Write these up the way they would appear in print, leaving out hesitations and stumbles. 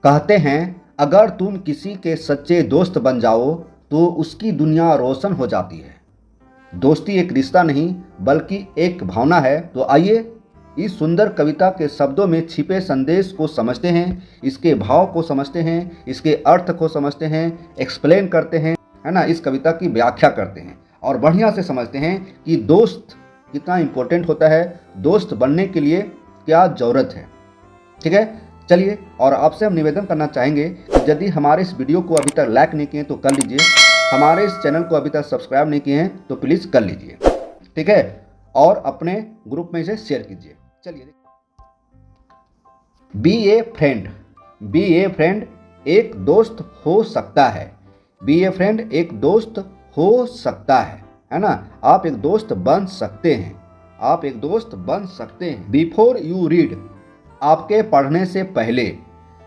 कहते हैं अगर तुम किसी के सच्चे दोस्त बन जाओ तो उसकी दुनिया रोशन हो जाती है। दोस्ती एक रिश्ता नहीं बल्कि एक भावना है। तो आइए इस सुंदर कविता के शब्दों में छिपे संदेश को समझते हैं, इसके भाव को समझते हैं, इसके अर्थ को समझते हैं, एक्सप्लेन करते हैं, है ना, इस कविता की व्याख्या करते हैं और बढ़िया से समझते हैं कि दोस्त कितना इम्पोर्टेंट होता है, दोस्त बनने के लिए क्या ज़रूरत है। ठीक है, चलिए। और आपसे हम निवेदन करना चाहेंगे कि यदि हमारे इस वीडियो को अभी तक लाइक नहीं किए तो कर लीजिए, हमारे इस चैनल को अभी तक सब्सक्राइब नहीं किए हैं तो प्लीज़ कर लीजिए। ठीक है, और अपने ग्रुप में इसे शेयर कीजिए। चलिए, be a friend. Be a friend एक दोस्त हो सकता है। बी ए फ्रेंड एक दोस्त हो सकता है ना। आप एक दोस्त बन सकते हैं, आप एक दोस्त बन सकते हैं। बिफोर यू रीड, आपके पढ़ने से पहले।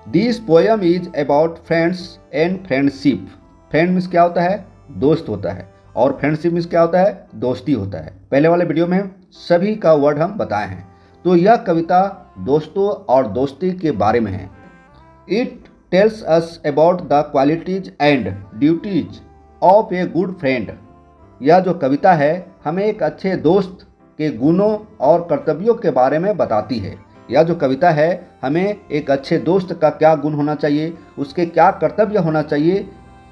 This poem is about friends and friendship. Friend means क्या होता है? दोस्त होता है। और फ्रेंडशिप मीन्स क्या होता है? दोस्ती होता है। पहले वाले वीडियो में सभी का वर्ड हम बताए हैं। तो यह कविता दोस्तों और दोस्ती के बारे में है। It tells us about the qualities and duties of a good friend. यह जो कविता है हमें एक अच्छे दोस्त के गुणों और कर्तव्यों के बारे में बताती है। यह जो कविता है हमें एक अच्छे दोस्त का क्या गुण होना चाहिए, उसके क्या कर्तव्य होना चाहिए,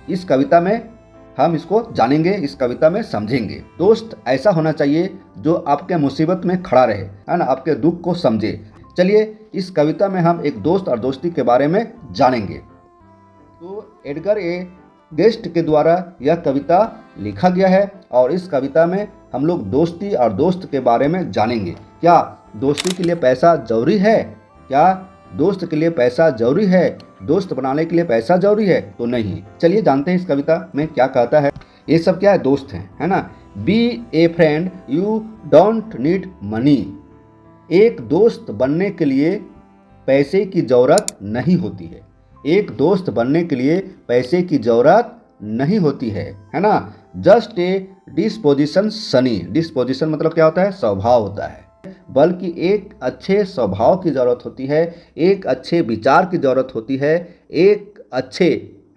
इस कविता में हम इसको जानेंगे, इस कविता में समझेंगे। दोस्त ऐसा होना चाहिए जो आपके मुसीबत में खड़ा रहे, है ना, आपके दुख को समझे। चलिए, इस कविता में हम एक दोस्त और दोस्ती के बारे में जानेंगे। तो एडगर ए गेस्ट के द्वारा यह कविता लिखा गया है और इस कविता में हम लोग दोस्ती और दोस्त के बारे में जानेंगे। क्या दोस्ती के लिए पैसा जरूरी है? क्या दोस्त के लिए पैसा जरूरी है? दोस्त बनाने के लिए पैसा जरूरी है? तो नहीं। चलिए जानते हैं इस कविता में क्या कहता है। ये सब क्या है? दोस्त हैं, है ना। Be a friend you don't need money. एक दोस्त बनने के लिए पैसे की ज़रूरत नहीं होती है। एक दोस्त बनने के लिए पैसे की ज़रूरत नहीं होती है ना। Just a disposition Sunny. Disposition मतलब क्या होता है? स्वभाव होता है। बल्कि एक अच्छे स्वभाव की ज़रूरत होती है, एक अच्छे विचार की ज़रूरत होती है, एक अच्छे,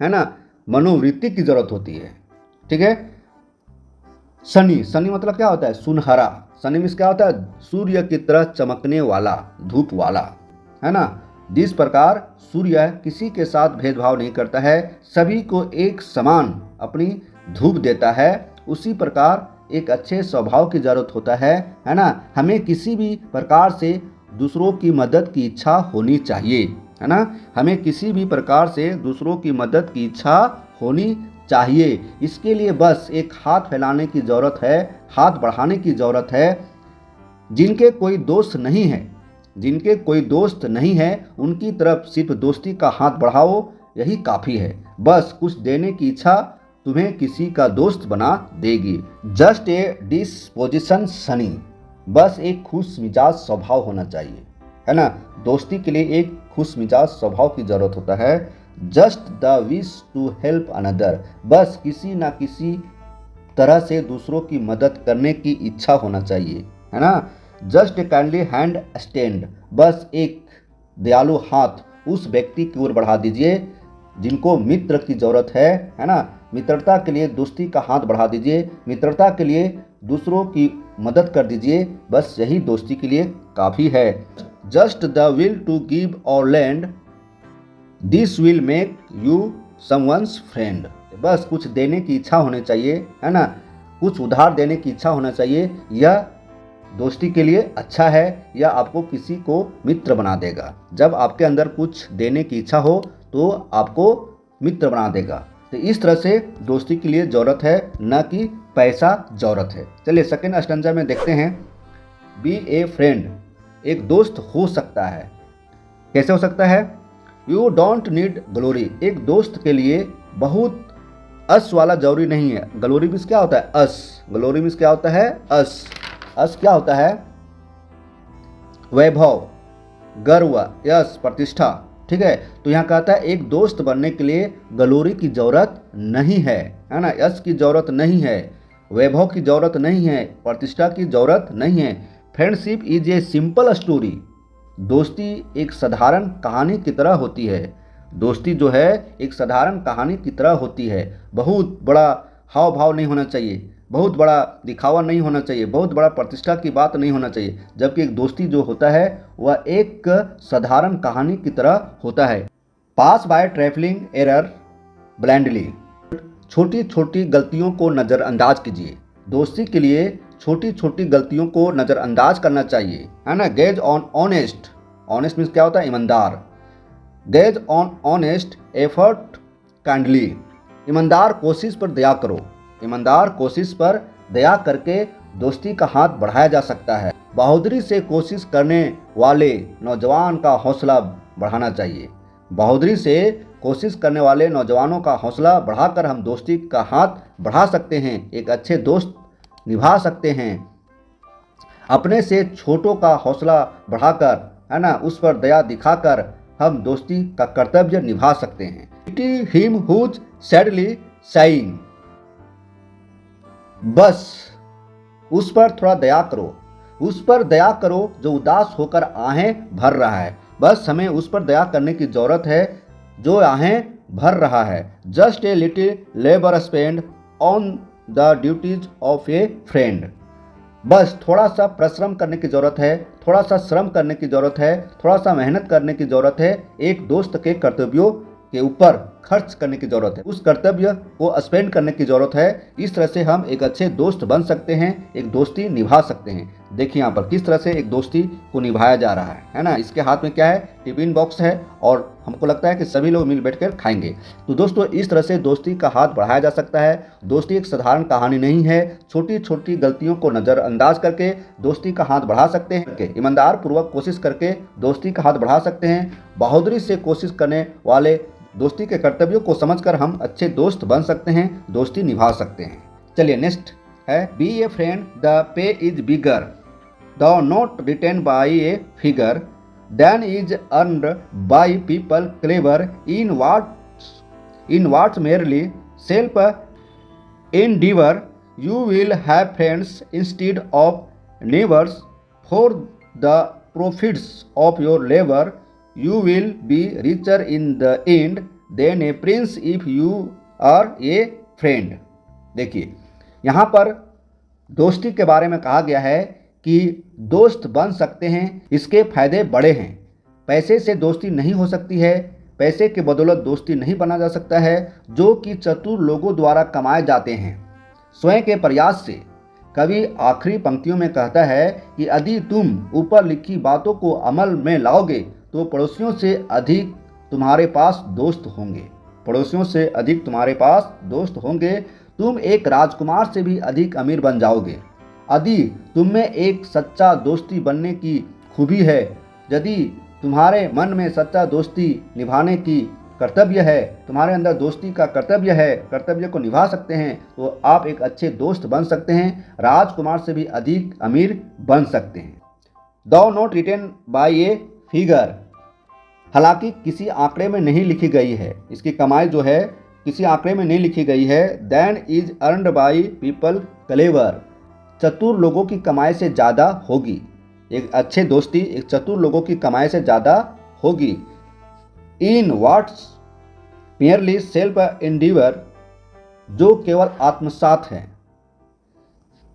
है ना, मनोवृत्ति की ज़रूरत होती है। ठीक है। सनी, सनी मतलब क्या होता है? सुनहरा। सनी मीन्स क्या होता है? सूर्य की तरह चमकने वाला, धूप वाला, है ना। जिस प्रकार सूर्य किसी के साथ भेदभाव नहीं करता है, सभी को एक समान अपनी धूप देता है, उसी प्रकार एक अच्छे स्वभाव की ज़रूरत होता है ना। हमें किसी भी प्रकार से दूसरों की मदद की इच्छा होनी चाहिए, है ना। हमें किसी भी प्रकार से दूसरों की मदद की इच्छा होनी चाहिए। इसके लिए बस एक हाथ फैलाने की ज़रूरत है, हाथ बढ़ाने की ज़रूरत है। जिनके कोई दोस्त नहीं है, जिनके कोई दोस्त नहीं है, उनकी तरफ सिर्फ दोस्ती का हाथ बढ़ाओ, यही काफ़ी है। बस कुछ देने की इच्छा तुम्हें किसी का दोस्त बना देगी। Just a disposition Sunny. बस एक खुश मिजाज स्वभाव होना चाहिए, है ना। दोस्ती के लिए एक खुश मिजाज स्वभाव की ज़रूरत होता है। Just the wish to help another. बस किसी ना किसी तरह से दूसरों की मदद करने की इच्छा होना चाहिए, है ना। Just a kindly hand stand. बस एक दयालु हाथ उस व्यक्ति की ओर बढ़ा दीजिए जिनको मित्र की ज़रूरत है ना। मित्रता के लिए दोस्ती का हाथ बढ़ा दीजिए, मित्रता के लिए दूसरों की मदद कर दीजिए। बस यही दोस्ती के लिए काफ़ी है। Just the will to give और land, this will make you someone's friend. बस कुछ देने की इच्छा होनी चाहिए, है ना, कुछ उधार देने की इच्छा होना चाहिए। यह दोस्ती के लिए अच्छा है, या आपको किसी को मित्र बना देगा। जब आपके अंदर कुछ देने की इच्छा हो तो आपको मित्र बना देगा। तो इस तरह से दोस्ती के लिए ज़रूरत है, न कि पैसा ज़रूरत है। चलिए सेकेंड स्टैंजा में देखते हैं। बी ए फ्रेंड, एक दोस्त हो सकता है। कैसे हो सकता है? You don't need glory. एक दोस्त के लिए बहुत अस वाला जरूरी नहीं है। ग्लोरी मीन्स क्या होता है? अस। ग्लोरी मीन्स क्या होता है? अस। अस क्या होता है? वैभव, गर्व, यश, प्रतिष्ठा। ठीक है। तो यहाँ कहता है एक दोस्त बनने के लिए ग्लोरी की ज़रूरत नहीं है ना, यश की ज़रूरत नहीं है, वैभव की ज़रूरत नहीं है, प्रतिष्ठा की ज़रूरत नहीं है। Friendship is a simple story. दोस्ती एक साधारण कहानी की तरह होती है। दोस्ती जो है एक साधारण कहानी की तरह होती है। बहुत बड़ा हाव भाव नहीं होना चाहिए, बहुत बड़ा दिखावा नहीं होना चाहिए, बहुत बड़ा प्रतिष्ठा की बात नहीं होना चाहिए। जबकि एक दोस्ती जो होता है वह एक साधारण कहानी की तरह होता है। पास बाय ट्रैवलिंग एरर ब्लाइंडली। छोटी छोटी गलतियों को नज़रअंदाज कीजिए। दोस्ती के लिए छोटी छोटी गलतियों को नज़रअंदाज करना चाहिए, है ना। Gauge on honest. Honest means क्या होता है? ईमानदार। Gauge on honest effort kindly. ईमानदार कोशिश पर दया करो। ईमानदार कोशिश पर दया करके दोस्ती का हाथ बढ़ाया जा सकता है। बहादुरी से कोशिश करने वाले नौजवान का हौसला बढ़ाना चाहिए। बहादुरी से कोशिश करने वाले नौजवानों का हौसला बढ़ाकर हम दोस्ती का हाथ बढ़ा सकते हैं, एक अच्छे दोस्त निभा सकते हैं। अपने से छोटों का हौसला बढ़ाकर, है ना, उस पर दया दिखाकर हम दोस्ती का कर्तव्य निभा सकते हैं। Pity him who's sadly sighing। बस उस पर थोड़ा दया करो, उस पर दया करो जो उदास होकर आहें भर रहा है। बस हमें उस पर दया करने की जरूरत है जो आहें भर रहा है। Just a little labour spend on the duties of A friend. बस थोड़ा सा परिश्रम करने की ज़रूरत है, थोड़ा सा श्रम करने की ज़रूरत है, थोड़ा सा मेहनत करने की ज़रूरत है। एक दोस्त के कर्तव्यों के ऊपर खर्च करने की ज़रूरत है, उस कर्तव्य को स्पेंड करने की ज़रूरत है। इस तरह से हम एक अच्छे दोस्त बन सकते हैं, एक दोस्ती निभा सकते हैं। देखिए यहाँ पर किस तरह से एक दोस्ती को निभाया जा रहा है ना। इसके हाथ में क्या है? टिफिन बॉक्स है और हमको लगता है कि सभी लोग मिल बैठकर खाएंगे। तो दोस्तों इस तरह से दोस्ती का हाथ बढ़ाया जा सकता है। दोस्ती एक साधारण कहानी नहीं है। छोटी छोटी गलतियों को नज़रअंदाज करके दोस्ती का हाथ बढ़ा सकते हैं। ईमानदार पूर्वक कोशिश करके दोस्ती का हाथ बढ़ा सकते हैं। बहादुरी से कोशिश करने वाले दोस्ती के कर्तव्यों को समझकर हम अच्छे दोस्त बन सकते हैं, दोस्ती निभा सकते हैं। चलिए नेक्स्ट है be a friend the pay is bigger the note written by a figure than is earned by people clever in what's merely self endeavour. You will have friends instead of neighbours for the profits of your labour. You will be richer in the end than a prince if you are a friend। देखिए यहाँ पर दोस्ती के बारे में कहा गया है कि दोस्त बन सकते हैं, इसके फायदे बड़े हैं। पैसे से दोस्ती नहीं हो सकती है, पैसे के बदौलत दोस्ती नहीं बना जा सकता है, जो कि चतुर लोगों द्वारा कमाए जाते हैं स्वयं के प्रयास से। कवि आखिरी पंक्तियों में कहता है कि यदि तुम ऊपर लिखी बातों को अमल में लाओगे तो पड़ोसियों से अधिक तुम्हारे पास दोस्त होंगे। पड़ोसियों से अधिक तुम्हारे पास दोस्त होंगे। तुम एक राजकुमार से भी अधिक अमीर बन जाओगे। यदि तुम में एक सच्चा दोस्ती बनने की खूबी है, यदि तुम्हारे मन में सच्चा दोस्ती निभाने की कर्तव्य है, तुम्हारे अंदर दोस्ती का कर्तव्य है, कर्तव्य को निभा सकते हैं, तो आप एक अच्छे दोस्त बन सकते हैं, राजकुमार से भी अधिक अमीर बन सकते हैं। The note written by a figure, हालांकि किसी आंकड़े में नहीं लिखी गई है, इसकी कमाई जो है किसी आंकड़े में नहीं लिखी गई है। Than is earned by people clever, चतुर लोगों की कमाई से ज़्यादा होगी। एक अच्छे दोस्ती एक चतुर लोगों की कमाई से ज़्यादा होगी। इन वाट्स मेयरली सेल्फ एंडीवर, जो केवल आत्मसात है।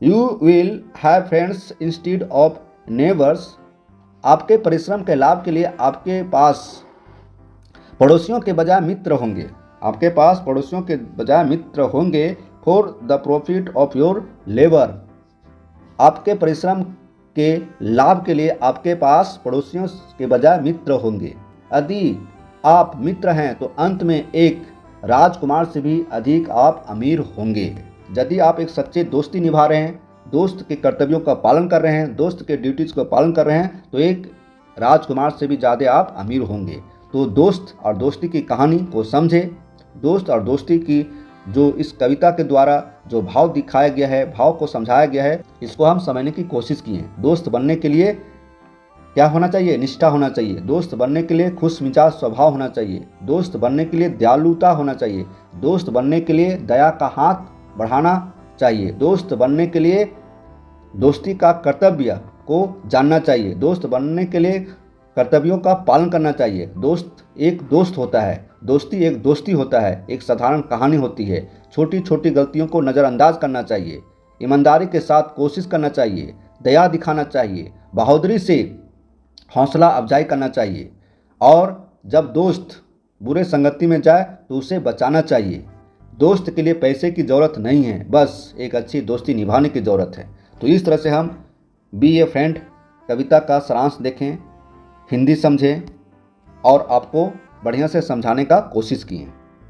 You will have friends instead of neighbours, आपके परिश्रम के लाभ के लिए आपके पास पड़ोसियों के बजाय मित्र होंगे। आपके पास पड़ोसियों के बजाय मित्र होंगे। For the profit of your labour, आपके परिश्रम के लाभ के लिए आपके पास पड़ोसियों के बजाय मित्र होंगे। यदि आप मित्र हैं तो अंत में एक राजकुमार से भी अधिक आप अमीर होंगे। यदि आप एक सच्चे दोस्ती निभा रहे हैं, दोस्त के कर्तव्यों का पालन कर रहे हैं, दोस्त के ड्यूटीज़ का पालन कर रहे हैं, तो एक राजकुमार से भी ज़्यादा आप अमीर होंगे। तो दोस्त और दोस्ती की कहानी को समझें। दोस्त और दोस्ती की जो इस कविता के द्वारा जो भाव दिखाया गया है, भाव को समझाया गया है, इसको हम समझने की कोशिश की है। दोस्त बनने के लिए क्या होना चाहिए? निष्ठा होना चाहिए। दोस्त बनने के लिए खुश मिजाज स्वभाव होना चाहिए। दोस्त बनने के लिए दयालुता होना चाहिए। दोस्त बनने के लिए दया का हाथ बढ़ाना चाहिए। दोस्त बनने के लिए दोस्ती का कर्तव्य को जानना चाहिए। दोस्त बनने के लिए कर्तव्यों का पालन करना चाहिए। दोस्त एक दोस्त होता है, दोस्ती एक दोस्ती होता है, एक साधारण कहानी होती है। छोटी छोटी गलतियों को नज़रअंदाज करना चाहिए, ईमानदारी के साथ कोशिश करना चाहिए, दया दिखाना चाहिए, बहादुरी से हौसला अफजाई करना चाहिए। और जब दोस्त बुरे संगति में जाए तो उसे बचाना चाहिए। दोस्त के लिए पैसे की ज़रूरत नहीं है, बस एक अच्छी दोस्ती निभाने की ज़रूरत है। तो इस तरह से हम बी ए फ्रेंड कविता का सारांश देखें, हिंदी समझें और आपको बढ़िया से समझाने का कोशिश किए।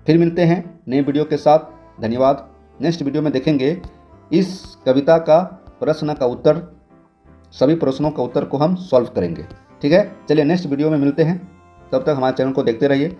फिर मिलते हैं नए वीडियो के साथ। धन्यवाद। नेक्स्ट वीडियो में देखेंगे इस कविता का प्रश्न का उत्तर, सभी प्रश्नों का उत्तर को हम सॉल्व करेंगे। ठीक है, चलिए नेक्स्ट वीडियो में मिलते हैं। तब तक हमारे चैनल को देखते रहिए।